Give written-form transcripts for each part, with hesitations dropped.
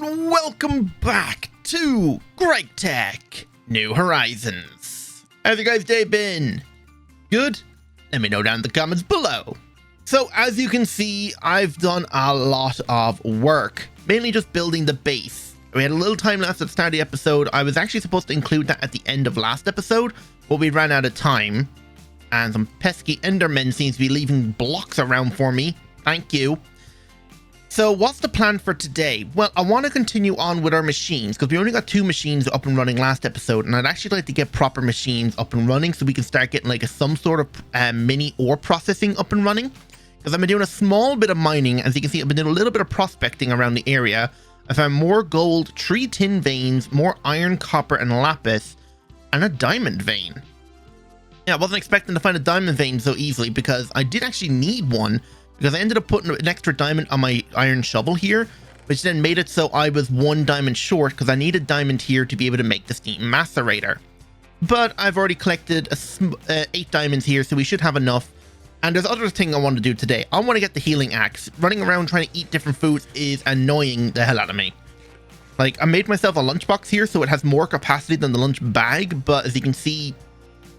and welcome back to Gregtech New Horizons. How's your guys' day been? Good? Let me know down in the comments below. So as you can see, I've done a lot of work, mainly just building the base. We had a little time left at the start of the episode. I was actually supposed to include that at the end of last episode, but we ran out of time. And some pesky endermen seems to be leaving blocks around for me. Thank you. So what's the plan for today? Well, I want to continue on with our machines because we only got 2 machines up and running last episode, and I'd actually like to get proper machines up and running so we can start getting like some sort of mini ore processing up and running. Because I've been doing a small bit of mining. As you can see, I've been doing a little bit of prospecting around the area. I found more gold, 3 tin veins, more iron, copper, and lapis, and a diamond vein. Yeah, I wasn't expecting to find a diamond vein so easily because I did actually need one, because I ended up putting an extra diamond on my iron shovel here, which then made it so I was 1 diamond short because I needed diamond here to be able to make the steam macerator. But I've already collected 8 diamonds here, so we should have enough. And there's other thing I want to do today. I want to get the healing axe. Running around trying to eat different foods is annoying the hell out of me. Like, I made myself a lunchbox here so it has more capacity than the lunch bag, but as you can see,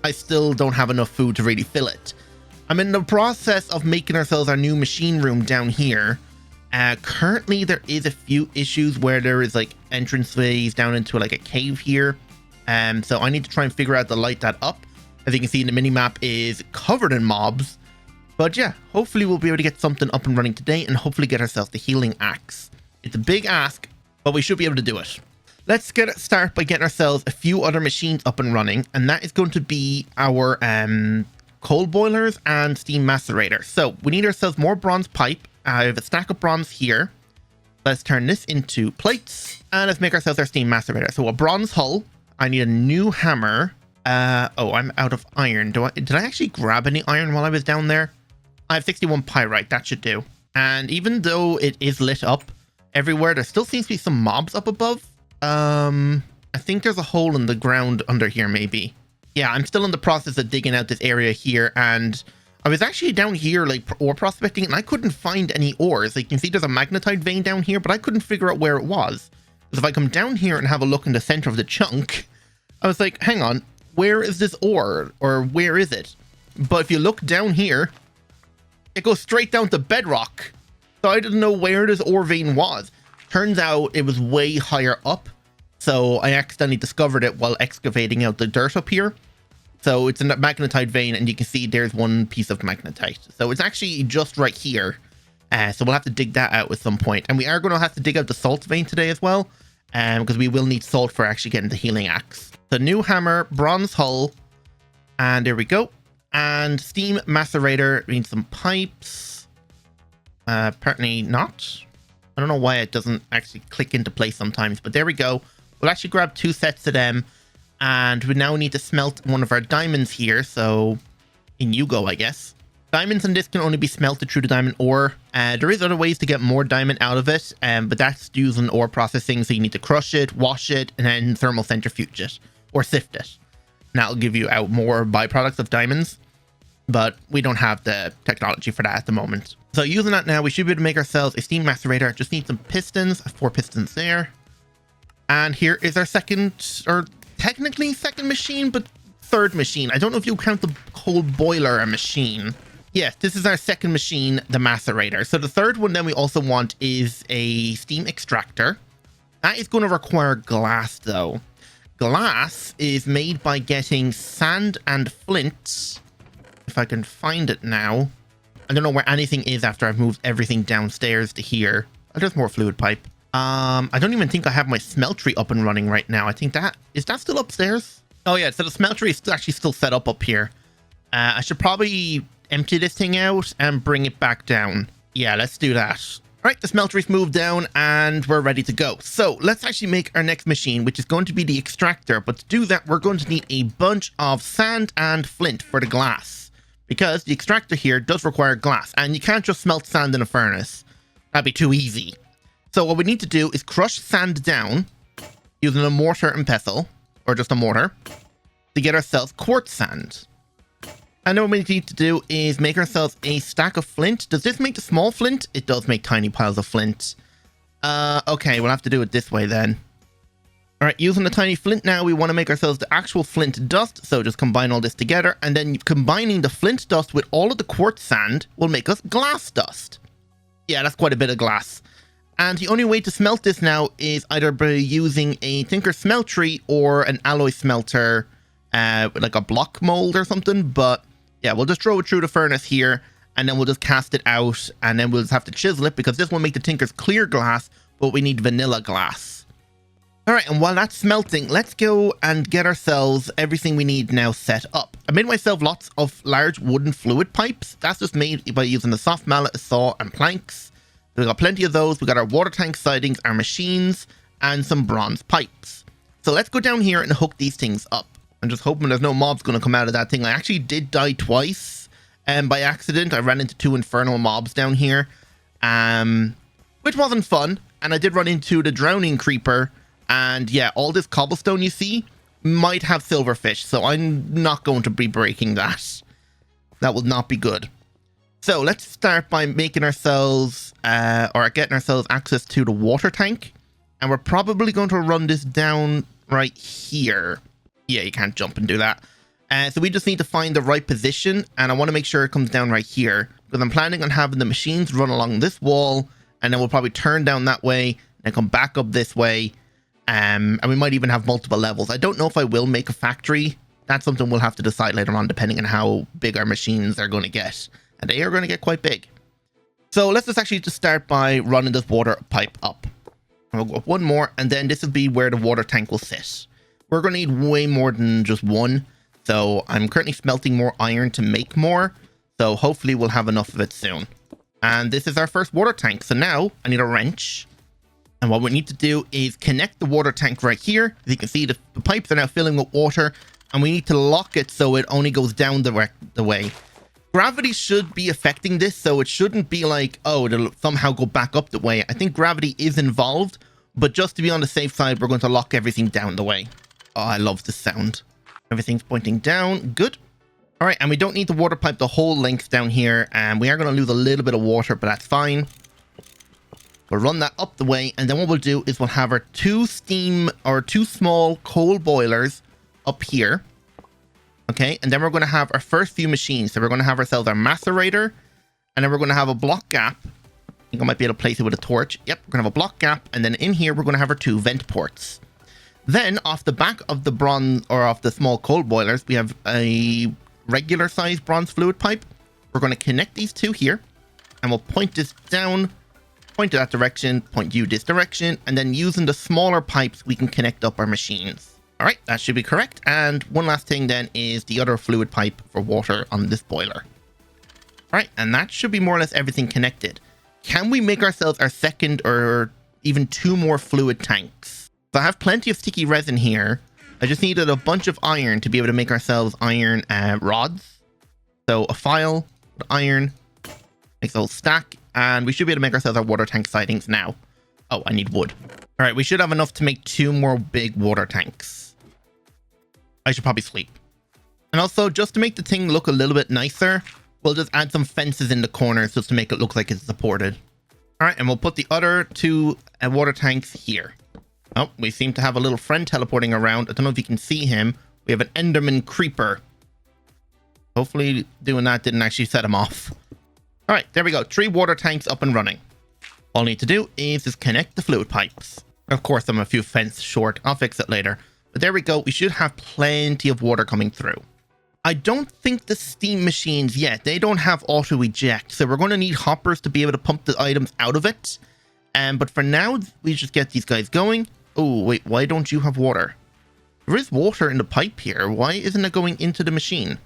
I still don't have enough food to really fill it. I'm in the process of making ourselves our new machine room down here. Currently, there is a few issues where there is like entranceways down into like a cave here. So I need to try and figure out to light that up. As you can see, the mini-map is covered in mobs. But yeah, hopefully we'll be able to get something up and running today and hopefully get ourselves the healing axe. It's a big ask, but we should be able to do it. Let's get it started by getting ourselves a few other machines up and running. And that is going to be our coal boilers and steam macerator. So we need ourselves more bronze pipe. I have a stack of bronze here. Let's turn this into plates and let's make ourselves our steam macerator. So a bronze hull. I need a new hammer. Oh, I'm out of iron. Did I actually grab any iron while I was down there? I have 61 pyrite. That should do. And even though it is lit up everywhere, there still seems to be some mobs up above. I think there's a hole in the ground under here, maybe. Yeah, I'm still in the process of digging out this area here, and I was actually down here like ore prospecting, and I couldn't find any ores. Like, you can see there's a magnetite vein down here, but I couldn't figure out where it was. Because if I come down here and have a look in the center of the chunk, I was like, hang on, where is this ore? Or where is it? But if you look down here, it goes straight down to bedrock. So I didn't know where this ore vein was. Turns out it was way higher up. So I accidentally discovered it while excavating out the dirt up here. So it's a magnetite vein, and you can see there's one piece of magnetite. So it's actually just right here. So we'll have to dig that out at some point. And we are going to have to dig out the salt vein today as well, because we will need salt for actually getting the healing axe. The new hammer, bronze hull, and there we go. And steam macerator, we need some pipes. Apparently not. I don't know why it doesn't actually click into place sometimes, but there we go. We'll actually grab 2 sets of them, and we now need to smelt one of our diamonds here. So in you go, I guess. Diamonds in this can only be smelted through the diamond ore. There is other ways to get more diamond out of it, but that's using ore processing. So you need to crush it, wash it, and then thermal centrifuge it or sift it. And that'll give you out more byproducts of diamonds, but we don't have the technology for that at the moment. So using that now, we should be able to make ourselves a steam macerator. Just need some pistons, 4 pistons there. And here is our second, or technically second machine, but third machine. I don't know if you count the coal boiler a machine. Yes, this is our second machine, the macerator. So the third one then we also want is a steam extractor. That is going to require glass though. Glass is made by getting sand and flint. If I can find it now. I don't know where anything is after I've moved everything downstairs to here. Oh, there's more fluid pipe. I don't even think I have my smeltery up and running right now. I think is that still upstairs? Oh yeah, so the smeltery is actually still set up here. I should probably empty this thing out and bring it back down. Yeah, let's do that. All right, the smeltery's moved down and we're ready to go. So let's actually make our next machine, which is going to be the extractor. But to do that, we're going to need a bunch of sand and flint for the glass, because the extractor here does require glass, and you can't just smelt sand in a furnace. That'd be too easy. So what we need to do is crush sand down using a mortar and pestle, or just a mortar, to get ourselves quartz sand. And then what we need to do is make ourselves a stack of flint. Does this make the small flint? It does make tiny piles of flint. Okay, we'll have to do it this way then. All right, using the tiny flint now, we want to make ourselves the actual flint dust. So just combine all this together, and then combining the flint dust with all of the quartz sand will make us glass dust. Yeah, that's quite a bit of glass. And the only way to smelt this now is either by using a Tinker Smeltery or an alloy smelter, like a block mold or something. But yeah, we'll just throw it through the furnace here, and then we'll just cast it out, and then we'll just have to chisel it because this will make the Tinker's clear glass, but we need vanilla glass. All right, and while that's smelting, let's go and get ourselves everything we need now set up. I made myself lots of large wooden fluid pipes. That's just made by using the soft mallet, a saw, and planks. We've got plenty of those. We got our water tank sidings, our machines, and some bronze pipes. So let's go down here and hook these things up. I'm just hoping there's no mobs going to come out of that thing. I actually did die twice, and by accident, I ran into 2 infernal mobs down here, which wasn't fun. And I did run into the drowning creeper. And yeah, all this cobblestone you see might have silverfish, so I'm not going to be breaking that. That will not be good. So let's start by making ourselves, or getting ourselves access to the water tank. And we're probably going to run this down right here. Yeah, you can't jump and do that. So we just need to find the right position, and I want to make sure it comes down right here, because I'm planning on having the machines run along this wall, and then we'll probably turn down that way, and come back up this way. And we might even have multiple levels. I don't know if I will make a factory. That's something we'll have to decide later on, depending on how big our machines are going to get. And they are going to get quite big. So let's just actually just start by running this water pipe up. And we'll go up one more, and then this will be where the water tank will sit. We're going to need way more than just one. So I'm currently smelting more iron to make more. So hopefully we'll have enough of it soon. And this is our first water tank. So now I need a wrench. And what we need to do is connect the water tank right here. As you can see, the pipes are now filling with water, and we need to lock it so it only goes down the way. Gravity should be affecting this, so it shouldn't be like, oh, it'll somehow go back up the way. I think gravity is involved, but just to be on the safe side, we're going to lock everything down the way. Oh, I love this sound. Everything's pointing down. Good. All right, and we don't need the water pipe the whole length down here, and we are going to lose a little bit of water, but that's fine. We'll run that up the way, and then what we'll do is we'll have our 2 small coal boilers up here. Okay, and then we're going to have our first few machines. So we're going to have ourselves our macerator, and then we're going to have a block gap. I think I might be able to place it with a torch. Yep, we're going to have a block gap, and then in here we're going to have our 2 vent ports. Then off the back of the bronze, or off the small coal boilers, we have a regular sized bronze fluid pipe. We're going to connect these 2 here, and we'll point this down. Point to that direction, point you this direction, and then using the smaller pipes, we can connect up our machines. All right, that should be correct. And one last thing then is the other fluid pipe for water on this boiler. All right, and that should be more or less everything connected. Can we make ourselves our second or even 2 more fluid tanks? So I have plenty of sticky resin here. I just needed a bunch of iron to be able to make ourselves iron rods. So a file with iron, makes a whole stack. And we should be able to make ourselves our water tank sidings now. Oh, I need wood. All right, we should have enough to make 2 more big water tanks. I should probably sleep. And also, just to make the thing look a little bit nicer, we'll just add some fences in the corners just to make it look like it's supported. All right, and we'll put the other 2 water tanks here. Oh, we seem to have a little friend teleporting around. I don't know if you can see him. We have an Enderman creeper. Hopefully doing that didn't actually set him off. All right, there we go. 3 water tanks up and running. All I need to do is just connect the fluid pipes. Of course, I'm a few fence short. I'll fix it later. But there we go. We should have plenty of water coming through. I don't think the steam machines yet, they don't have auto eject. So we're going to need hoppers to be able to pump the items out of it. But for now, we just get these guys going. Oh, wait, why don't you have water? There is water in the pipe here. Why isn't it going into the machine?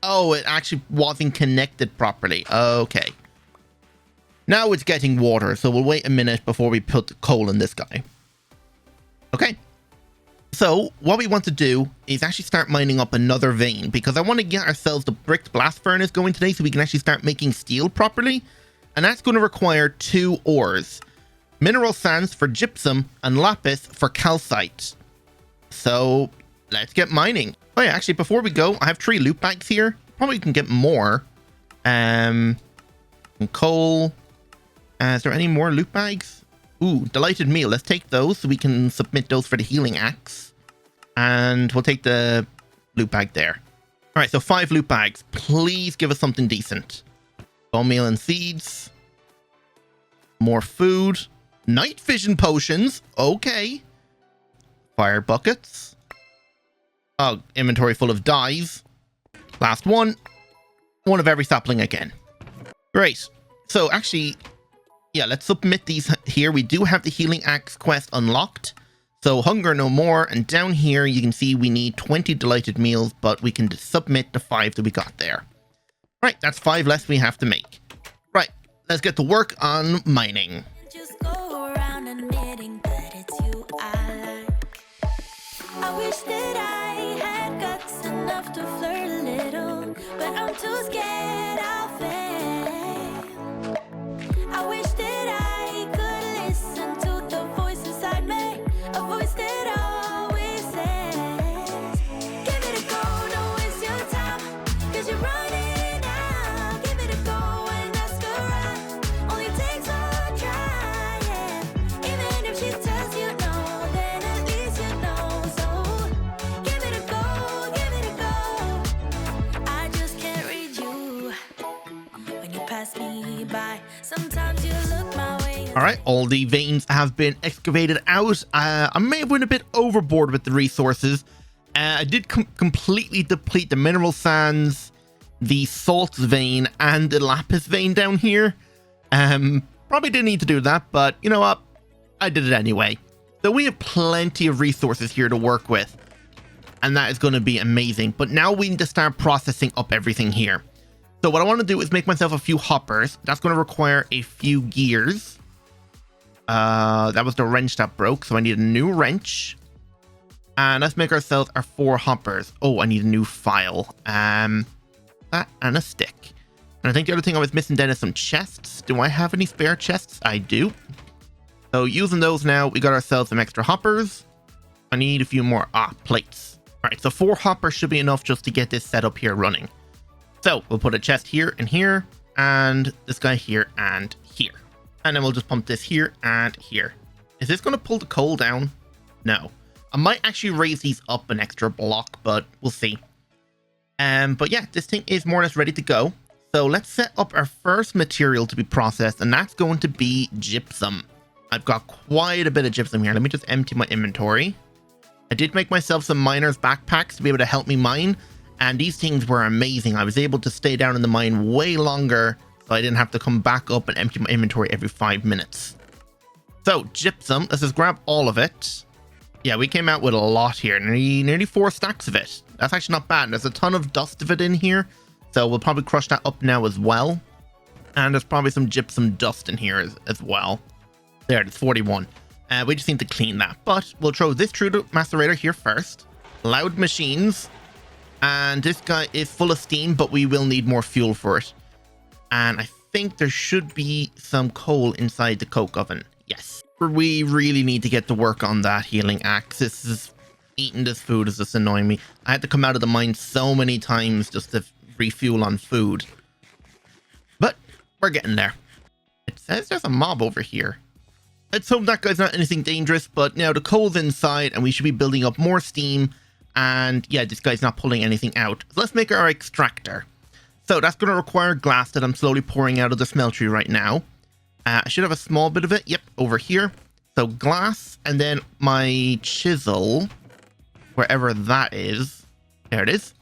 Oh, it actually wasn't connected properly. Okay. Now it's getting water, so we'll wait a minute before we put the coal in this guy. Okay. So what we want to do is actually start mining up another vein, because I want to get ourselves the bricked blast furnace going today so we can actually start making steel properly. And that's going to require 2 ores. Mineral sands for gypsum and lapis for calcite. So let's get mining. Oh yeah, actually before we go, I have 3 loot bags here. Probably can get more. Coal. Is there any more loot bags? Ooh, delighted meal. Let's take those so we can submit those for the healing axe. And we'll take the loot bag there. All right, so 5 loot bags. Please give us something decent. Bone meal and seeds. More food. Night vision potions. Okay. Fire buckets. Oh, inventory full of dyes. Last one. One of every sapling again. Great. So actually, yeah, let's submit these here. We do have the healing axe quest unlocked. So hunger no more. And down here, you can see we need 20 delighted meals, but we can submit the 5 that we got there. Right, that's 5 less we have to make. Right, let's get to work on mining. Just go around admitting that it's you I like. I wish that I had guts enough to flirt a little, but I'm too scared I'll fail. I wish that I could listen to the voice inside me, a voice that always says, give it a go, don't waste your time, 'cause you're running out. Give it a go and ask her out. Only takes one try, yeah. Even if she tells you no, then at least you know. So give it a go, give it a go. I just can't read you when you pass me by. Sometimes you look my way. All right, all the veins have been excavated out. I may have went a bit overboard with the resources. I did completely deplete the mineral sands, the salts vein, and the lapis vein down here. Probably didn't need to do that, but you know what? I did it anyway. So we have plenty of resources here to work with, and that is going to be amazing. But now we need to start processing up everything here. So what I want to do is make myself a few hoppers. That's going to require a few gears. That was the wrench that broke, so I need a new wrench. And let's make ourselves our 4 hoppers. Oh, I need a new file. That and a stick. And I think the other thing I was missing then is some chests. Do I have any spare chests? I do. So using those now, we got ourselves some extra hoppers. I need a few more plates. All right, so 4 hoppers should be enough just to get this set up here running. So we'll put a chest here and here, and this guy here and here. And then we'll just pump this here and here. Is this going to pull the coal down? No. I might actually raise these up an extra block, but we'll see. But yeah, this thing is more or less ready to go. So let's set up our first material to be processed, and that's going to be gypsum. I've got quite a bit of gypsum here. Let me just empty my inventory. I did make myself some miner's backpacks to be able to help me mine, and these things were amazing. I was able to stay down in the mine way longer, so I didn't have to come back up and empty my inventory every 5 minutes. So gypsum, let's just grab all of it. Yeah, we came out with a lot here, nearly 4 stacks of it. That's actually not bad. There's a ton of dust of it in here, so we'll probably crush that up now as well. And there's probably some gypsum dust in here as well. There, it's 41. We just need to clean that, but we'll throw this through the macerator here first. Loud machines. And this guy is full of steam, but we will need more fuel for it. And I think there should be some coal inside the coke oven. Yes. We really need to get to work on that healing axe. Eating this food is just annoying me. I had to come out of the mine so many times just to refuel on food. But we're getting there. It says there's a mob over here. Let's hope that guy's not anything dangerous, but now the coal's inside and we should be building up more steam. And yeah, this guy's not pulling anything out. So let's make our extractor. So that's going to require glass that I'm slowly pouring out of the smeltery right now. I should have a small bit of it. Yep, over here. So glass, and then my chisel, wherever that is. There it is.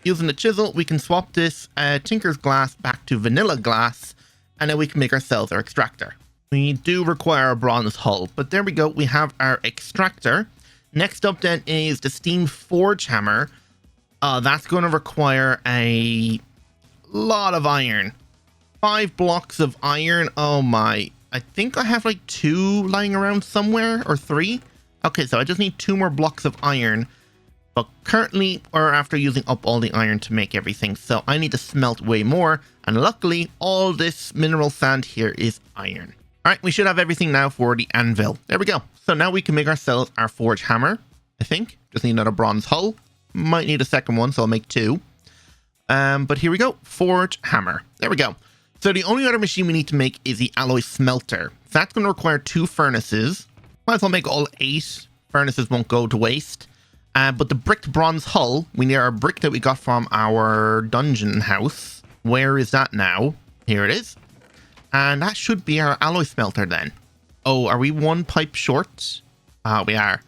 Using the chisel, we can swap this Tinker's glass back to vanilla glass, and then we can make ourselves our extractor. We do require a bronze hull, but there we go. We have our extractor. Next up then is the steam forge hammer. That's going to require a lot of iron. 5 blocks of iron. Oh my. I think I have like 2 lying around somewhere, or 3. Okay, so I just need 2 more blocks of iron. But currently, or after using up all the iron to make everything, so I need to smelt way more. And luckily, all this mineral sand here is iron. All right, we should have everything now for the anvil. There we go. So now we can make ourselves our forge hammer, I think. Just need another bronze hull. Might need a second one, so I'll make 2. But here we go. Forge hammer. There we go. So the only other machine we need to make is the alloy smelter. So that's going to require 2 furnaces. Might as well make all 8. Furnaces won't go to waste. But the bricked bronze hull, we need our brick that we got from our dungeon house. Where is that now? Here it is. And that should be our alloy smelter then. Oh, are we 1 pipe short? We are.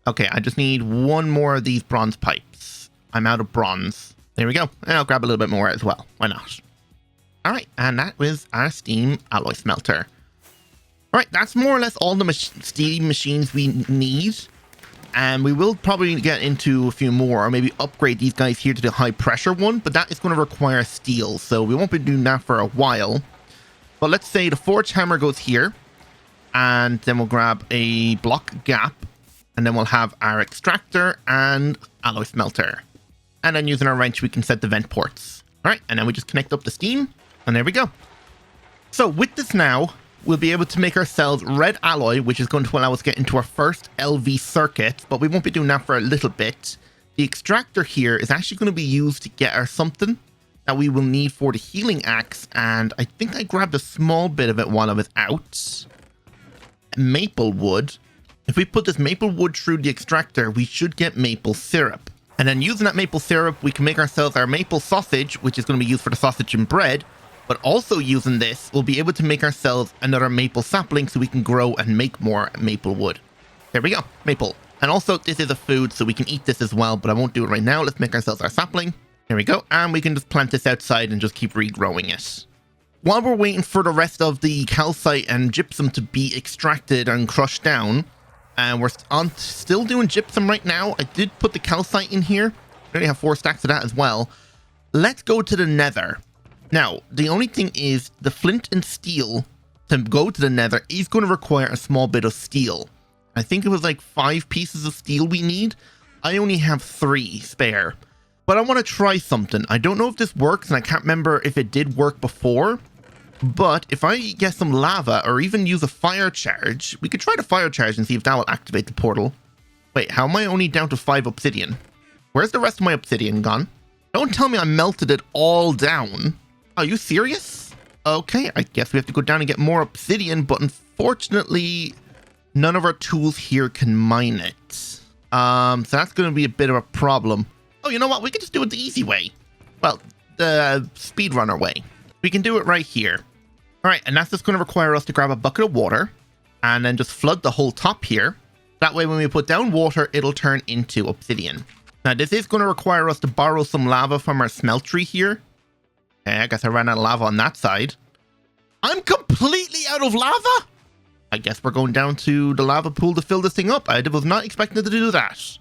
Okay, I just need 1 more of these bronze pipes. I'm out of bronze. There we go. And I'll grab a little bit more as well. Why not? All right, and that was our steam alloy smelter. All right, that's more or less all the steam machines we need. And we will probably get into a few more, or maybe upgrade these guys here to the high pressure one, but that is going to require steel, so we won't be doing that for a while. But let's say the forge hammer goes here, and then we'll grab a block gap, and then we'll have our extractor and alloy smelter. And then using our wrench, we can set the vent ports. All right, and then we just connect up the steam, and there we go. So with this now, we'll be able to make ourselves red alloy, which is going to allow us to get into our first LV circuit, but we won't be doing that for a little bit. The extractor here is actually going to be used to get our something that we will need for the healing axe, and I think I grabbed a small bit of it while I was out. Maple wood. If we put this maple wood through the extractor, we should get maple syrup. And then using that maple syrup, we can make ourselves our maple sausage, which is going to be used for the sausage and bread. But also using this, we'll be able to make ourselves another maple sapling so we can grow and make more maple wood. There we go, maple. And also, this is a food, so we can eat this as well, but I won't do it right now. Let's make ourselves our sapling. There we go. And we can just plant this outside and just keep regrowing it. While we're waiting for the rest of the calcite and gypsum to be extracted and crushed down, and we're still doing gypsum right now. I did put the calcite in here. I already have 4 stacks of that as well. Let's go to the nether. Now, the only thing is the flint and steel to go to the nether is going to require a small bit of steel. I think it was like 5 pieces of steel we need. I only have 3 spare. But I want to try something. I don't know if this works, and I can't remember if it did work before. But if I get some lava or even use a fire charge, we could try the fire charge and see if that will activate the portal. Wait, how am I only down to 5 obsidian? Where's the rest of my obsidian gone? Don't tell me I melted it all down. Are you serious? Okay, I guess we have to go down and get more obsidian, but unfortunately, none of our tools here can mine it. So that's going to be a bit of a problem. Oh, you know what? We can just do it the easy way. Well, the speedrunner way. We can do it right here. All right, and that's just going to require us to grab a bucket of water and then just flood the whole top here. That way, when we put down water, it'll turn into obsidian. Now, this is going to require us to borrow some lava from our smeltery here. Okay, I guess I ran out of lava on that side. I'm completely out of lava? I guess we're going down to the lava pool to fill this thing up. I was not expecting to do that.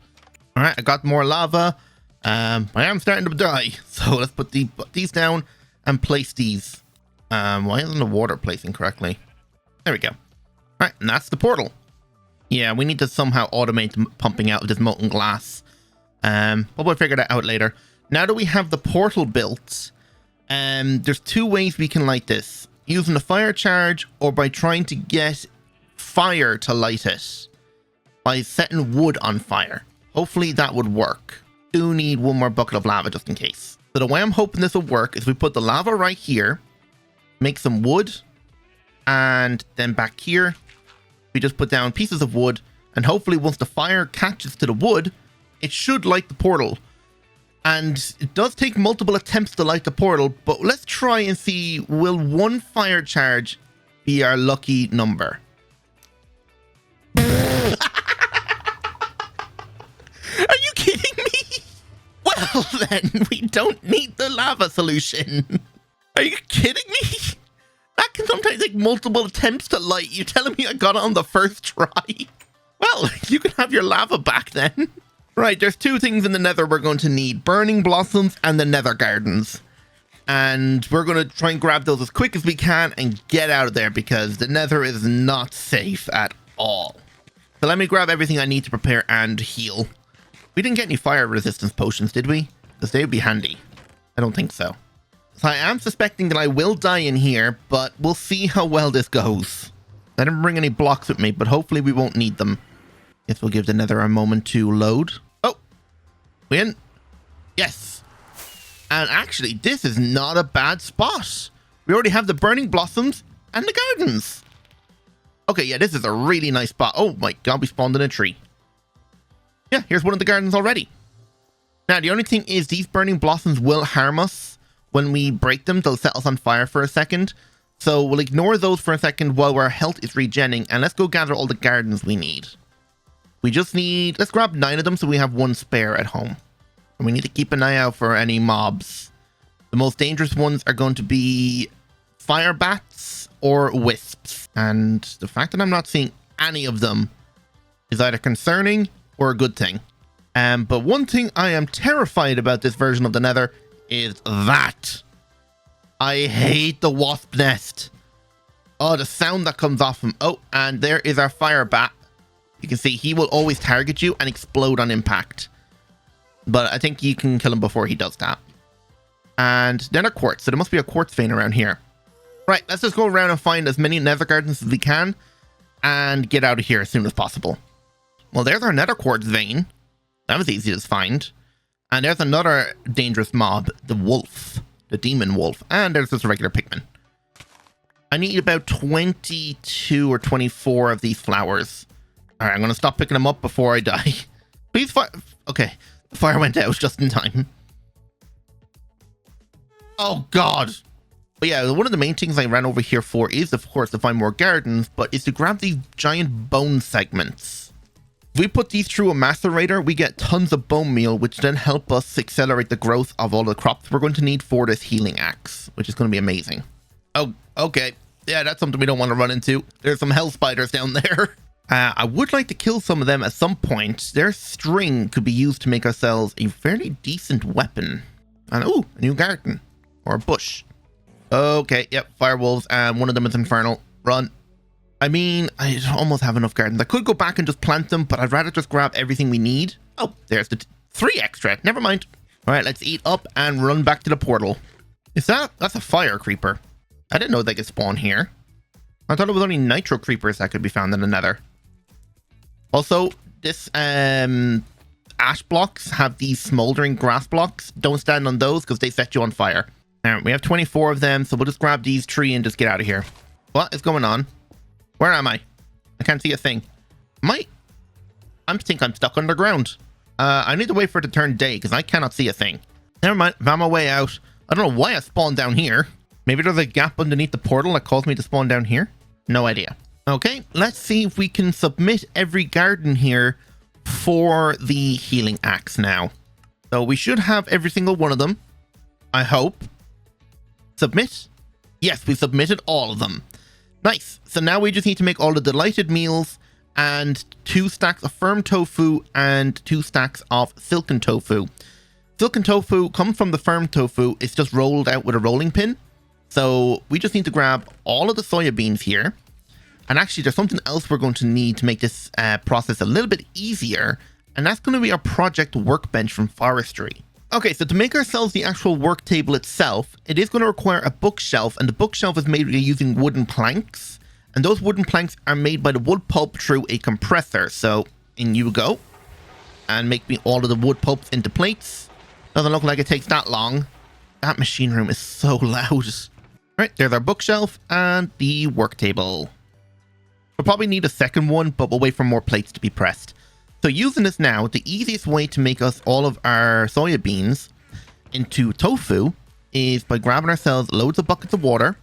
All right, I got more lava. I am starting to die. So let's put these down and place these. Why isn't the water placing correctly? There we go. All right, and that's the portal. Yeah, we need to somehow automate pumping out of this molten glass. But we'll figure that out later. Now that we have the portal built, there's 2 ways we can light this. Using the fire charge or by trying to get fire to light it. By setting wood on fire. Hopefully that would work. Do need 1 more bucket of lava just in case. So the way I'm hoping this will work is we put the lava right here. Make some wood. And then back here, we just put down pieces of wood. And hopefully once the fire catches to the wood, it should light the portal. And it does take multiple attempts to light the portal, but let's try and see, will 1 fire charge be our lucky number? Are you kidding me? Well then, we don't need the lava solution. Are you kidding me? That can sometimes take multiple attempts to light. You're telling me I got it on the first try? Well, you can have your lava back then. Right, there's 2 things in the nether we're going to need. Burning blossoms and the nether gardens. And we're going to try and grab those as quick as we can and get out of there because the nether is not safe at all. So let me grab everything I need to prepare and heal. We didn't get any fire resistance potions, did we? Because they would be handy. I don't think so. So I am suspecting that I will die in here, but we'll see how well this goes. I didn't bring any blocks with me, but hopefully we won't need them. Guess we'll give the nether a moment to load. Oh, we in. Yes. And actually, this is not a bad spot. We already have the burning blossoms and the gardens. Okay, yeah, this is a really nice spot. Oh my god, we spawned in a tree. Yeah, here's one of the gardens already. Now, the only thing is these burning blossoms will harm us. When we break them, they'll set us on fire for a second. So we'll ignore those for a second while our health is regenning. And let's go gather all the gardens we need. We just need... Let's grab 9 of them so we have 1 spare at home. And we need to keep an eye out for any mobs. The most dangerous ones are going to be fire bats or wisps. And the fact that I'm not seeing any of them is either concerning or a good thing. But one thing I am terrified about this version of the Nether is that. I hate the wasp nest. Oh, the sound that comes off him. Oh, and there is our fire bat. You can see he will always target you and explode on impact. But I think you can kill him before he does that. And then a quartz. So there must be a quartz vein around here. Right, let's just go around and find as many nether gardens as we can. And get out of here as soon as possible. Well, there's our nether quartz vein. That was easy to find. And there's another dangerous mob. The wolf. The demon wolf. And there's just a regular pigman. I need about 22 or 24 of these flowers. Alright, I'm going to stop picking them up before I die. Please fire. Okay. The fire went out just in time. Oh, God. But yeah, one of the main things I ran over here for is, of course, to find more gardens, but is to grab these giant bone segments. If we put these through a macerator, we get tons of bone meal, which then help us accelerate the growth of all the crops we're going to need for this healing axe, which is going to be amazing. Oh, okay. Yeah, that's something we don't want to run into. There's some hell spiders down there. I would like to kill some of them at some point. Their string could be used to make ourselves a fairly decent weapon. And ooh, a new garden. Or a bush. Okay, yep, firewolves, and one of them is infernal. Run. I mean, I almost have enough gardens. I could go back and just plant them, but I'd rather just grab everything we need. Oh, there's the 3 extra. Never mind. All right, let's eat up and run back to the portal. That's a fire creeper. I didn't know they could spawn here. I thought it was only nitro creepers that could be found in the nether. Also, this ash blocks have these smoldering grass blocks. Don't stand on those because they set you on fire. All right, we have 24 of them, so we'll just grab these 3 and just get out of here. What is going on? Where am I? I can't see a thing. I think I'm stuck underground. I need to wait for it to turn day because I cannot see a thing. Never mind, I'm on my way out. I don't know why I spawned down here. Maybe there's a gap underneath the portal that caused me to spawn down here. No idea. Okay, let's see if we can submit every garden here for the healing axe now. So we should have every single one of them. I hope. Submit. Yes, we submitted all of them. Nice. So now we just need to make all the delighted meals and 2 stacks of firm tofu and 2 stacks of silken tofu. Silken tofu comes from the firm tofu. It's just rolled out with a rolling pin. So we just need to grab all of the soya beans here. And actually, there's something else we're going to need to make this process a little bit easier. And that's going to be our project workbench from forestry. Okay, so to make ourselves the actual work table itself, it is going to require a bookshelf. And the bookshelf is made using wooden planks. And those wooden planks are made by the wood pulp through a compressor. So in you go. And make me all of the wood pulps into plates. Doesn't look like it takes that long. That machine room is so loud. Right, there's our bookshelf and the work table. We'll probably need a second one, but we'll wait for more plates to be pressed. So using this now, the easiest way to make us all of our soya beans into tofu is by grabbing ourselves loads of buckets of water.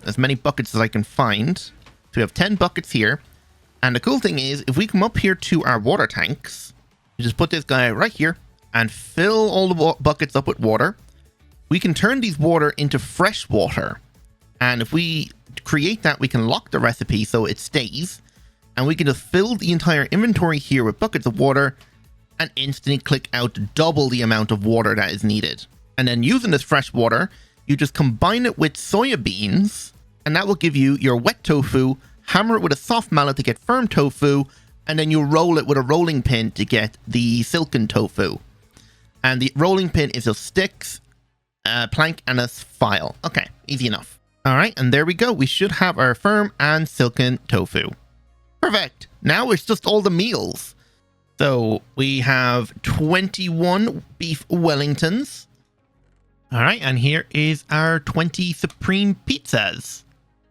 As many buckets as I can find. So we have 10 buckets here. And the cool thing is, if we come up here to our water tanks, you just put this guy right here and fill all the buckets up with water. We can turn these water into fresh water. And if we create that, we can lock the recipe so it stays. And we can just fill the entire inventory here with buckets of water and instantly click out double the amount of water that is needed. And then using this fresh water, you just combine it with soya beans and that will give you your wet tofu, hammer it with a soft mallet to get firm tofu, and then you roll it with a rolling pin to get the silken tofu. And the rolling pin is just sticks, a plank, and a file. Okay, easy enough. All right, and there we go. We should have our firm and silken tofu. Perfect. Now it's just all the meals. So we have 21 beef Wellingtons. All right, and here is our 20 supreme pizzas.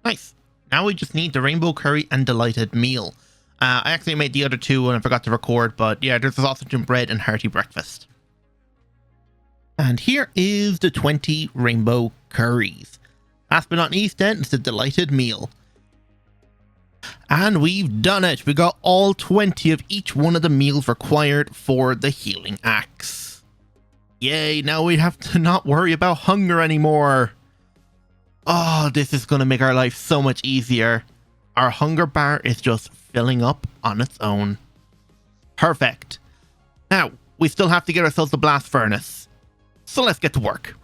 Nice. Now we just need the rainbow curry and delighted meal. I actually made the other two and I forgot to record, but yeah, there's sausage and bread and hearty breakfast. And here is the 20 rainbow curries. Last but not least then, it's the delighted meal. And we've done it. We got all 20 of each one of the meals required for the healing axe. Yay, now we have to not worry about hunger anymore. Oh, this is going to make our life so much easier. Our hunger bar is just filling up on its own. Perfect. Now, we still have to get ourselves the blast furnace. So let's get to work.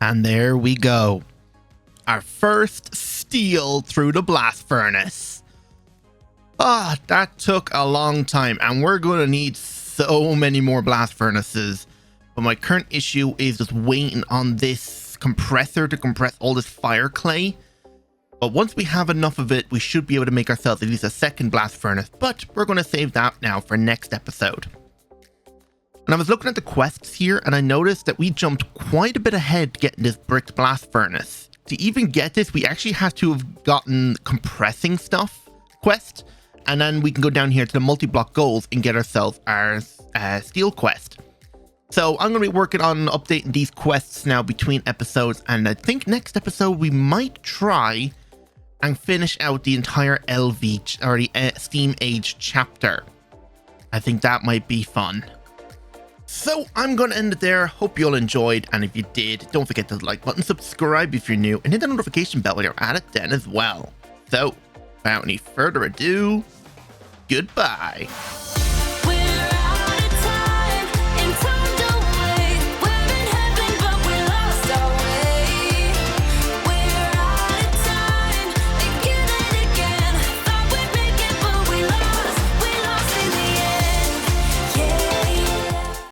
And there we go. Our first steal through the blast furnace. Ah, that took a long time and we're going to need so many more blast furnaces. But my current issue is just waiting on this compressor to compress all this fire clay. But once we have enough of it, we should be able to make ourselves at least a second blast furnace. But we're going to save that now for next episode. And I was looking at the quests here and I noticed that we jumped quite a bit ahead getting this bricked blast furnace. To even get this, we actually have to have gotten compressing stuff quest. And then we can go down here to the multi-block goals and get ourselves our steel quest. So I'm going to be working on updating these quests now between episodes. And I think next episode we might try and finish out the entire LV or the Steam Age chapter. I think that might be fun. So I'm going to end it there. Hope you all enjoyed. And if you did, don't forget to like button, subscribe if you're new, and hit the notification bell while you're at it then as well. So without any further ado, goodbye.